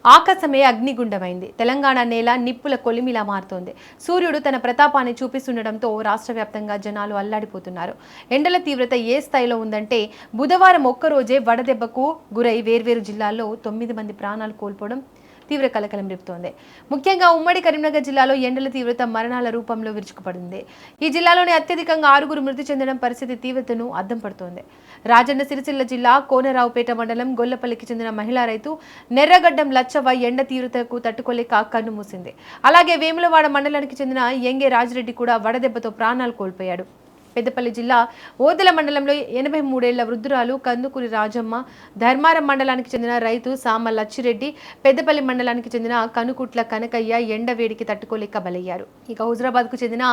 ఆకాశమే అగ్నిగుండమైంది. తెలంగాణ నేల నిప్పుల కొలిమిలా మారుతోంది. సూర్యుడు తన ప్రతాపాన్ని చూపిస్తుండటంతో రాష్ట్ర వ్యాప్తంగా జనాలు అల్లాడిపోతున్నారు. ఎండల తీవ్రత ఏ స్థాయిలో ఉందంటే బుధవారం ఒక్కరోజే వడదెబ్బకు గురై వేర్వేరు జిల్లాల్లో 9 మంది ప్రాణాలు కోల్పోవడం తీవ్ర కలకలం రేపుతోంది. ముఖ్యంగా ఉమ్మడి కరీంనగర్ జిల్లాలో ఎండల తీవ్రత మరణాల రూపంలో విరుచుకుపడింది. ఈ జిల్లాలోనే అత్యధికంగా 6 మృతి చెందడం పరిస్థితి తీవ్రతను అద్దం పడుతోంది. రాజన్న సిరిసిల్ల జిల్లా కోనరావుపేట మండలం గొల్లపల్లికి చెందిన మహిళా రైతు నెర్రగడ్డం లచ్చవ్వ ఎండ తీవ్రతకు తట్టుకోలేక కన్ను మూసింది. అలాగే వేములవాడ మండలానికి చెందిన యంగే రాజిరెడ్డి కూడా వడదెబ్బతో ప్రాణాలు కోల్పోయాడు. పెద్దపల్లి జిల్లా ఓదెల మండలంలో 83 ఏళ్ల వృద్ధురాలు కందుకూరి రాజమ్మ, ధర్మారం మండలానికి చెందిన రైతు సామ లచ్చిరెడ్డి, పెద్దపల్లి మండలానికి చెందిన కనుకుట్ల కనకయ్య ఎండ వేడికి తట్టుకోలేక బలయ్యారు. ఇక హుజరాబాద్కు చెందిన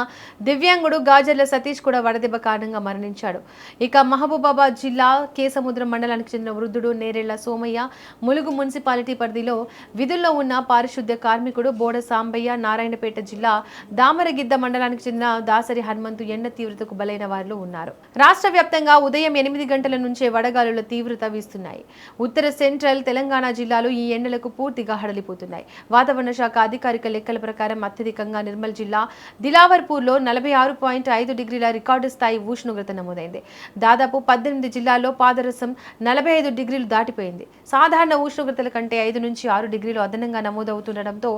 దివ్యాంగుడు గాజర్ల సతీష్ కూడా వడదెబ్బ కారణంగా మరణించాడు. ఇక మహబూబాబాద్ జిల్లా కేసముద్రం మండలానికి చెందిన వృద్ధుడు నేరెళ్ల సోమయ్య, ములుగు మున్సిపాలిటీ పరిధిలో విధుల్లో ఉన్న పారిశుద్ధ్య కార్మికుడు బోడ సాంబయ్య, నారాయణపేట జిల్లా దామరగిద్ద మండలానికి చెందిన దాసరి హనుమంతు ఎండ తీవ్రతకు బలైన వారిలో ఉన్నారు. రాష్ట్ర వ్యాప్తంగా ఉదయం 8 గంటల నుంచే వడగాలుల తీవ్రత వీస్తున్నాయి. ఉత్తర సెంట్రల్ తెలంగాణ జిల్లాలు ఈ ఎండలకు పూర్తిగా హడలిపోతున్నాయి. వాతావరణ శాఖ అధికారిక లెక్కల ప్రకారం అత్యధికంగా నిర్మల్ జిల్లా దిలావర్పూర్లో 46.5 డిగ్రీల రికార్డు స్థాయి ఉష్ణోగ్రత నమోదైంది. దాదాపు 18 జిల్లాల్లో పాదరసం 45 డిగ్రీలు దాటిపోయింది. సాధారణ ఉష్ణోగ్రతల కంటే 5 నుంచి 6 డిగ్రీలు అదనంగా నమోదవుతుండటంతో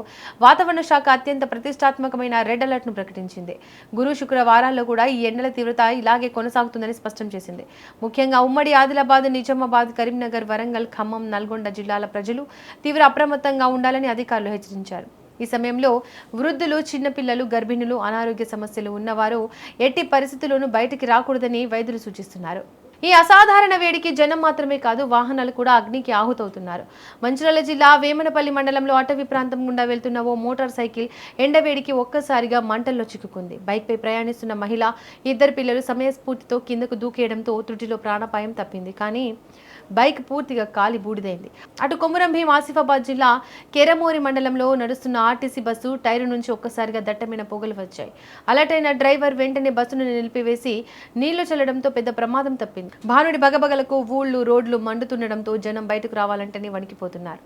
వాతావరణ శాఖ అత్యంత ప్రతిష్టాత్మకమైన రెడ్ అలర్ట్ ను ప్రకటించింది. గురు శుక్రవారాల్లో కూడా ఈ ఎండల తీవ్రత ఇలాగే కొనసాగుతుందని స్పష్టం చేసింది. ముఖ్యంగా ఉమ్మడి ఆదిలాబాద్, నిజామాబాద్, కరీంనగర్, వరంగల్, ఖమ్మం, నల్గొండ జిల్లాల ప్రజలు తీవ్ర అప్రమత్తంగా ఉండాలని అధికారులు హెచ్చరించారు. ఈ సమయంలో వృద్ధులు, చిన్నపిల్లలు, గర్భిణులు, అనారోగ్య సమస్యలు ఉన్నవారు ఎట్టి పరిస్థితుల్లోనూ బయటికి రాకూడదని వైద్యులు సూచిస్తున్నారు. ఈ అసాధారణ వేడికి జనం మాత్రమే కాదు, వాహనాలు కూడా అగ్నికి ఆహుతవుతున్నారు. మంచిర్యాల జిల్లా వేమనపల్లి మండలంలో అటవీ ప్రాంతం గుండా వెళ్తున్న ఓ మోటార్ సైకిల్ ఎండవేడికి ఒక్కసారిగా మంటల్లో చిక్కుకుంది. బైక్పై ప్రయాణిస్తున్న మహిళ, 2 పిల్లలు సమయస్ఫూర్తితో కిందకు దూకేయడంతో త్రుటిలో ప్రాణాపాయం తప్పింది. కానీ బైక్ పూర్తిగా కాలి బూడిదైంది. అటు కొమురం భీం ఆసిఫాబాద్ జిల్లా కేరమూరి మండలంలో నడుస్తున్న ఆర్టీసీ బస్సు టైరు నుంచి ఒక్కసారిగా దట్టమైన పొగలు వచ్చాయి. అలర్ట్ అయిన డ్రైవర్ వెంటనే బస్సును నిలిపివేసి నీళ్లు చల్లడంతో పెద్ద ప్రమాదం తప్పింది. భానుడి బగబగలకు ఊళ్ళు, రోడ్లు మండుతుండడంతో జనం బయటకు రావాలంటేనే వణికిపోతున్నారు.